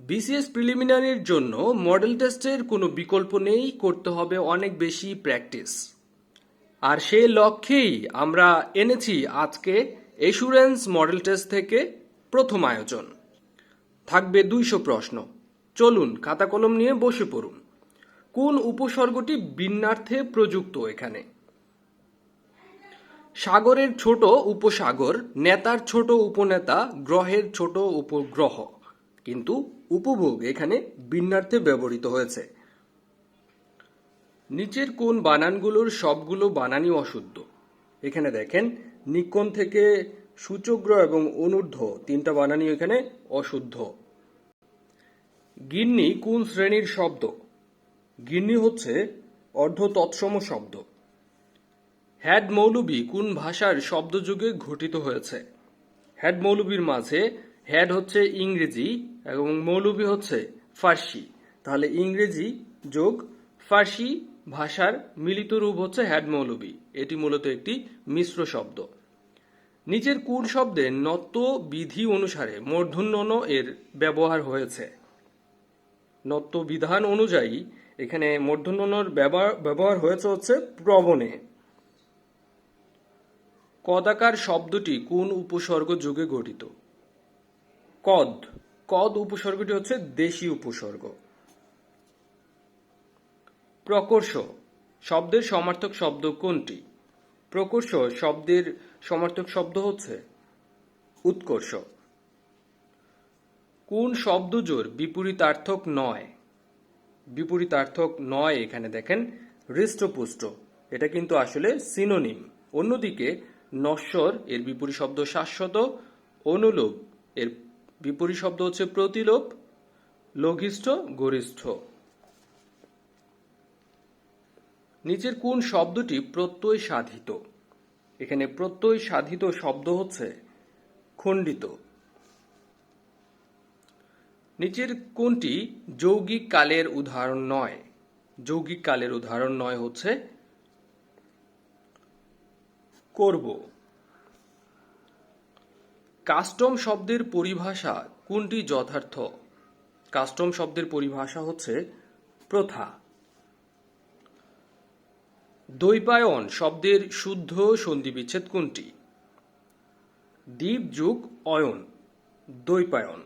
BCS প্রিলিমিনারির জন্য model টেস্টের কোনো বিকল্প নেই, করতে হবে অনেক বেশি প্র্যাকটিস। আর সেই লক্ষ্যেই আমরা এনেছি আজকে এসুরেন্স মডেল টেস্ট থেকে প্রথম আয়োজন। থাকবে 200 প্রশ্ন। চলুন খাতা কলম নিয়ে বসে পড়ুন। কোন উপসর্গটি ভিন্নার্থে প্রযুক্ত? এখানে সাগরের ছোট উপসাগর, নেতার ছোট উপনেতা, গ্রহের ছোট উপগ্রহ, কিন্তু উপভোগ এখানে ভিন্নার্থে ব্যবহৃত হয়েছে। নিচের কোন বানানগুলোর সবগুলো বানানই অশুদ্ধ? এখানে দেখেন নিকোণ থেকে সূচগ্র এবং অনূর্ধ্ব তিনটা বানানই এখানে অশুদ্ধ। গিন্নি কোন শ্রেণীর শব্দ? গিন্নি হচ্ছে অর্ধ তৎসম শব্দ। হ্যাড মৌলবী কোন ভাষার শব্দযুগে ঘটিত হয়েছে? হ্যাড মৌলবীর মাঝে হ্যাড হচ্ছে ইংরেজি এবং মৌলবী হচ্ছে ফার্সি, তাহলে ইংরেজি যোগ ফার্সি ভাষার মিলিত রূপ হচ্ছে হ্যাড মৌলবী। এটি মূলত একটি মিশ্র শব্দ। নিচের কোন শব্দে নত্ব বিধি অনুসারে মূর্ধন্য ণ এর ব্যবহার হয়েছে? নত্ব বিধান অনুযায়ী এখানে মূর্ধন্য ণ ব্যবহার হয়েছে হচ্ছে প্রবণে। কদাকার শব্দটি কোন উপসর্গ যুগে গঠিত? কদ। কদ উপসর্গটি হচ্ছে দেশি উপসর্গ। প্রকর্ষ শব্দের সমার্থক শব্দ কোনটি? প্রকর্ষ শব্দের সমার্থক শব্দ হচ্ছে উৎকর্ষ। কোন শব্দজোড় বিপরীতার্থক নয়? বিপরীতার্থক নয় এখানে দেখেন হৃষ্টপুষ্ট, এটা কিন্তু আসলে সিনোনিম। অন্যদিকে নশ্বর এর বিপরীত শব্দ শাশ্বত, অনুলোপ এর বিপরীত শব্দ হচ্ছে প্রতিলোপ, লঘিষ্ঠ গরিষ্ঠ। নিচের কোন শব্দটি প্রত্যয় সাধিত? এখানে প্রত্যয় সাধিত শব্দ হচ্ছে খণ্ডিত। নিচের কোনটি যৌগিক কালের উদাহরণ নয়? যৌগিক কালের উদাহরণ নয় হচ্ছে করব। কাস্টম শব্দের পরিভাষা কোনটি যথার্থ? কাস্টম শব্দের পরিভাষা হচ্ছে প্রথা। দ্বৈপায়ন শব্দের শুদ্ধ সন্ধিবিচ্ছেদ কোনটি? দ্বীপ যোগ অয়ন, দ্বৈপায়ন।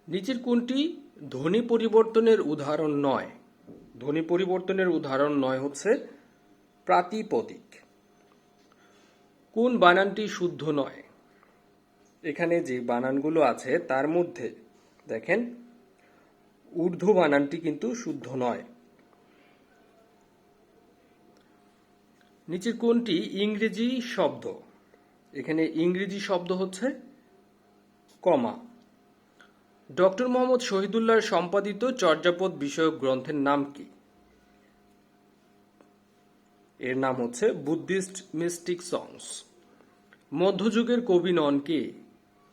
নিচের কোনটি ধ্বনি পরিবর্তনের উদাহরণ নয়? ধ্বনি পরিবর্তনের উদাহরণ নয় হচ্ছে প্রাতিপদিক। কোন বানানটি শুদ্ধ নয়? এখানে যে বানানগুলো আছে তার মধ্যে দেখেন ঊর্ধ্ব বানানটি কিন্তু শুদ্ধ নয়। নিচের কোনটি ইংরেজি শব্দ? এখানে ইংরেজি শব্দ হচ্ছে কমা। ডক্টর মোহাম্মদ শহীদুল্লাহর সম্পাদিত চর্যাপদ বিষয়ক গ্রন্থের নাম কি? এর নাম হচ্ছে বুদ্ধিস্ট মিস্টিক সংস। মধ্যযুগের কবি নন কে?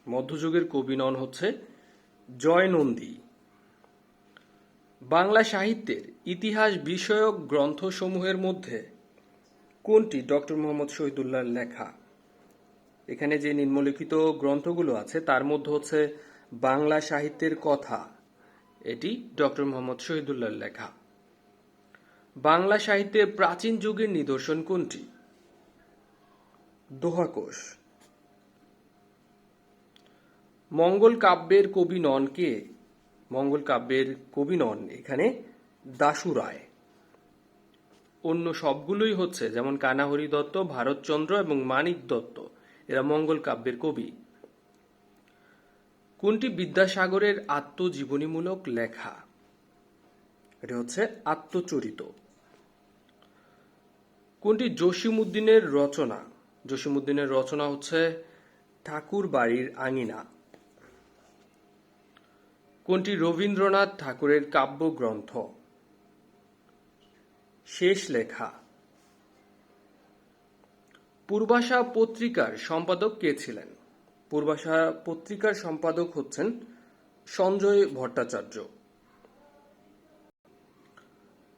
মধ্যযুগের কবি নন হচ্ছে জয়নন্দী। বাংলা সাহিত্যের ইতিহাস বিষয়ক গ্রন্থসমূহের মধ্যে কোনটি ডক্টর মোহাম্মদ শহীদুল্লাহর লেখা? এখানে যে নিম্নলিখিত গ্রন্থগুলো আছে তার মধ্যে হচ্ছে বাংলা সাহিত্যের কথা, এটি ডক্টর মোহাম্মদ শহীদুল্লাহর লেখা। বাংলা সাহিত্যের প্রাচীন যুগের নিদর্শন কোনটি? দোহাকোষ। মঙ্গল কাব্যের কবি নন কে? মঙ্গল কাব্যের কবি নন এখানে দাশু রায়। অন্য সবগুলোই হচ্ছে যেমন কানাহরি দত্ত, ভারতচন্দ্র এবং মানিক দত্ত, এরা মঙ্গল কাব্যের কবি। কোনটি বিদ্যাসাগরের আত্মজীবনীমূলক লেখা? এটা হচ্ছে আত্মচরিত। কোনটি জসীমউদ্দিনের রচনা? জসীমউদ্দিনের রচনা হচ্ছে ঠাকুর বাড়ির আঙিনা। কোনটি রবীন্দ্রনাথ ঠাকুরের কাব্যগ্রন্থ? শেষ লেখা। পূর্বাশা পত্রিকার সম্পাদক কে ছিলেন? পূর্বাশা পত্রিকার সম্পাদক হচ্ছেন সঞ্জয় ভট্টাচার্য।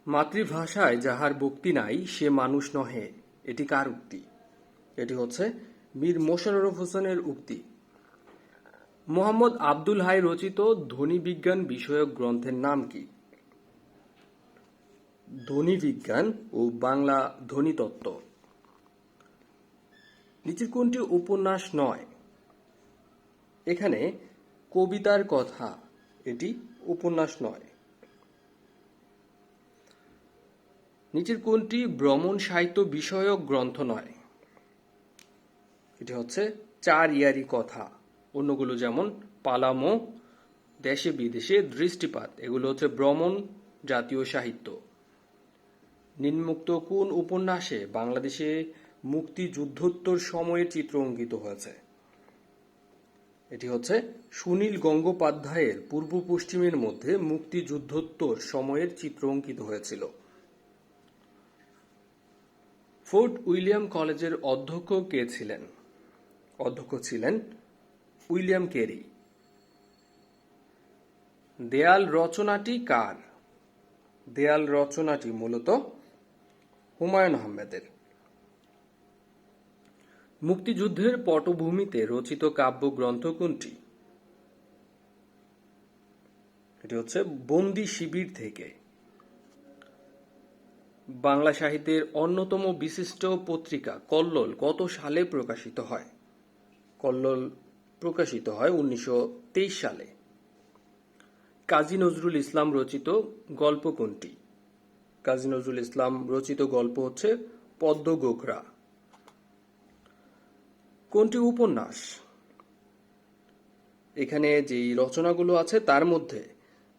মাতৃভাষায় যাহার ভক্তি নাই সে মানুষ নহে, এটি কার উক্তি? এটি হচ্ছে মীর মোশাররফ হোসেনের উক্তি। মোহাম্মদ আব্দুল হাই রচিত ধ্বনিবিজ্ঞান বিষয়ক গ্রন্থের নাম কি? ধ্বনিবিজ্ঞান ও বাংলা ধ্বনিতত্ত্ব। নিচের কোনটি উপন্যাস নয়? এখানে কবিতার কথা, এটি উপন্যাস নয়। নিচের কোনটি ভ্রমণ সাহিত্য বিষয়ক গ্রন্থ নয়? এটি হচ্ছে চার ইয়ারি কথা। অন্যগুলো যেমন পালামো, দেশে বিদেশে, দৃষ্টিপাত, এগুলো হচ্ছে ভ্রমণ জাতীয় সাহিত্য। নিম্নোক্ত কোন উপন্যাসে বাংলাদেশে মুক্তিযুদ্ধোত্তর সময়ের চিত্র অঙ্কিত হয়েছে? এটি হচ্ছে সুনীল গঙ্গোপাধ্যায়ের পূর্ব পশ্চিমের মধ্যে মুক্তিযুদ্ধোত্তর সময়ের চিত্র অঙ্কিত হয়েছিল। ফোর্ট উইলিয়াম কলেজের অধ্যক্ষ কে ছিলেন? অধ্যক্ষ ছিলেন উইলিয়াম কেরি। দেয়াল রচনাটি কার? দেয়াল রচনাটি মূলত হুমায়ুন আহমেদের। মুক্তিযুদ্ধের পটভূমিতে রচিত কাব্যগ্রন্থ কোনটি? এটি হচ্ছে বন্দি শিবির থেকে। বাংলা সাহিত্যের অন্যতম বিশিষ্ট পত্রিকা কল্লোল কত সালে প্রকাশিত হয়? কল্লোল প্রকাশিত হয় 1923 সালে। কাজী নজরুল ইসলাম রচিত গল্প কোনটি? কাজী নজরুল ইসলাম রচিত গল্প হচ্ছে পদ্ম গোখরা। কোনটি উপন্যাস? এখানে যেই রচনাগুলো আছে তার মধ্যে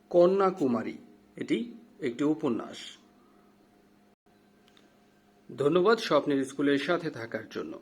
কন্যাকুমারী এটি একটি উপন্যাস। ধন্যবাদ স্বপ্নের স্কুলের সাথে থাকার জন্য।